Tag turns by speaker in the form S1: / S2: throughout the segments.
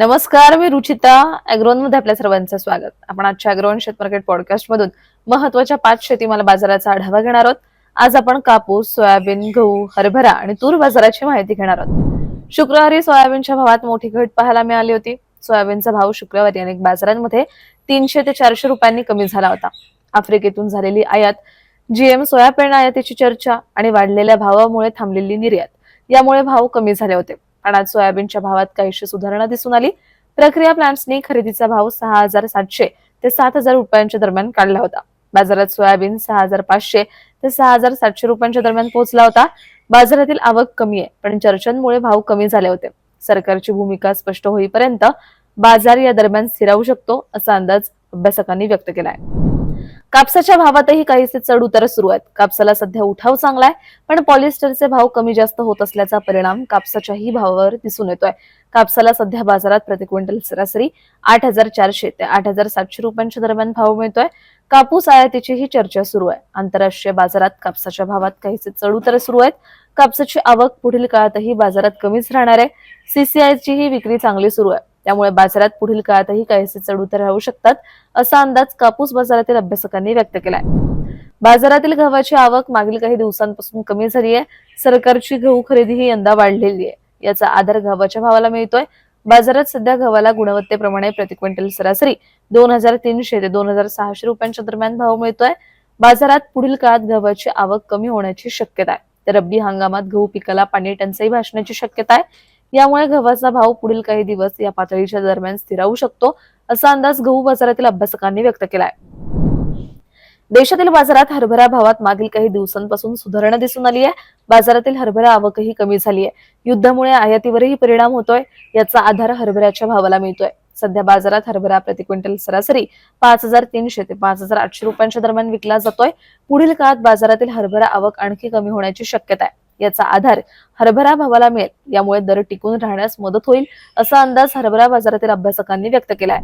S1: नमस्कार, मी रुचिता. अॅग्रोवन मध्ये आपल्या सर्वांचं स्वागत. आपण आजच्या अॅग्रोवन शेत मार्केट पॉडकास्ट मधून महत्त्वाच्या 5 शेतीमाल बाजाराचा आढावा घेणार आहोत. आज आपण कापूस, सोयाबीन, गहू, हरभरा आणि तूर बाजाराची माहिती घेणार आहोत. शुक्रवारी सोयाबीनच्या भावात मोठी घट पाहायला मिळाली होती. सोयाबीनचा भाव शुक्रवारी अनेक बाजारांमध्ये 300 ते 400 रुपयांनी कमी झाला होता. आफ्रिकेतून झालेली आयात, जीएम सोयाबीन आयातीची चर्चा आणि वाढलेल्या भावामुळे थांबलेली निर्यात यामुळे भाव कमी झाले होते. पण आज सोयाबीनच्या भावात काहीशी सुधारणा दिसून आली. प्रक्रिया प्लांट्सनी खरेदीचा भाव 6,700 ते 7,000 रुपयांच्या दरम्यान काढला होता. बाजारात सोयाबीन 6,500 ते 6,700 रुपयांच्या दरम्यान पोहोचला होता. बाजारातील आवक कमी आहे, पण चर्चांमुळे भाव कमी झाले होते. सरकारची भूमिका स्पष्ट होईपर्यंत बाजार या दरम्यान स्थिरावू शकतो, असा अंदाज अभ्यासकांनी व्यक्त केला आहे. कापसाच्या भावातही काहीसे चढ उतार सुरू आहेत. कापसाला सध्या उठाव चांगला आहे, पण पॉलिस्टरचे भाव कमी जास्त होत असल्याचा परिणाम कापसाच्याही भावावर दिसून येतोय. कापसाला सध्या बाजारात प्रति क्विंटल सरासरी 8,400 ते 8,700 रुपयांच्या दरम्यान भाव मिळतोय. कापूस आयातीची ही चर्चा सुरू आहे. आंतरराष्ट्रीय बाजारात कापसाच्या भावात काहीसे चढ उतार सुरू आहेत. कापसाची आवक पुढील काळातही बाजारात कमीच राहणार आहे. सीसीआयची ही विक्री चांगली सुरू आहे, त्यामुळे बाजारात पुढील काळातही काहीसे चढ उतार राहू शकतात, असा अंदाज कापूस बाजारातील अभ्यासकांनी व्यक्त केलाय. बाजारातील गव्हाची आवक मागील काही दिवसांपासून कमी झाली आहे. सरकारची गहू खरेदी ही यंदा वाढलेली आहे. याचा आधार गव्हाच्या भावाला मिळतोय. बाजारात सध्या गव्हाला गुणवत्तेप्रमाणे प्रति क्विंटल सरासरी 2,300 ते 2,600 रुपयांच्या दरम्यान भाव मिळतोय. बाजारात पुढील काळात गव्हाची आवक कमी होण्याची शक्यता आहे. तर रब्बी हंगामात गहू पिकाला पाणी टंचाई भासण्याची शक्यता आहे. यामुळे गव्हाचा भाव पुढील काही दिवस या पातळीच्या दरम्यान स्थिरावू शकतो, असा अंदाज गहू बाजारातील अभ्यासकांनी व्यक्त केलाय. देशातील बाजारात हरभरा भावात मागील काही दिवसांपासून सुधारणा दिसून आली आहे. बाजारातील हरभरा आवकही कमी झाली आहे. युद्धामुळे आयातीवरही परिणाम होतोय. याचा आधार हरभऱ्याच्या भावाला मिळतोय. सध्या बाजारात हरभरा प्रति क्विंटल सरासरी 5,300 ते 5,800 रुपयांच्या दरम्यान विकला जातोय. पुढील काळात बाजारातील हरभरा आवक आणखी कमी होण्याची शक्यता आहे. याचा आधार हरभरा भावाला मिळेल. यामुळे दर टिकून राहण्यास मदत होईल, असा अंदाज हरभरा बाजारातील अभ्यासकांनी व्यक्त केलाय.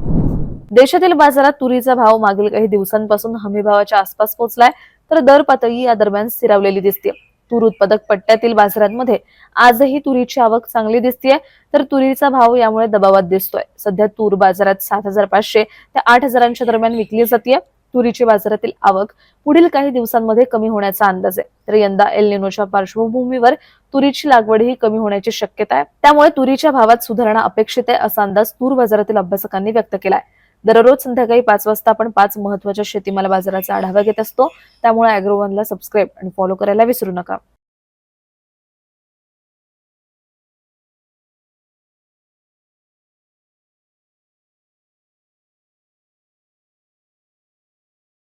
S1: देशातील बाजारात तुरीचा भाव मागील काही दिवसांपासून हमीभावाच्या आसपास पोहोचलाय, तर दर पातळी या दरम्यान स्थिरावलेली दिसते. तूर उत्पादक पट्ट्यातील बाजारांमध्ये आजही तुरीची आवक चांगली दिसतेय, तर तुरीचा भाव यामुळे दबावात दिसतोय. सध्या तूर बाजारात 7,500 ते 8,000च्या दरम्यान विकली जाते. तुरीची बाजारातील आवक पुढील काही दिवसांमध्ये कमी होण्याचा अंदाज आहे. तर यंदा एल निनोच्या पार्श्वभूमीवर तुरीची लागवडही कमी होण्याची शक्यता आहे. त्यामुळे तुरीच्या भावात सुधारणा अपेक्षित आहे, असा अंदाज तूर बाजारातील अभ्यासकांनी व्यक्त केलाय. दररोज संध्याकाळी 5 वाजता आपण 5 महत्त्वाच्या शेतीमाल बाजाराचा आढावा घेत असतो. त्यामुळे अॅग्रोवनला सबस्क्राईब आणि फॉलो करायला विसरू नका.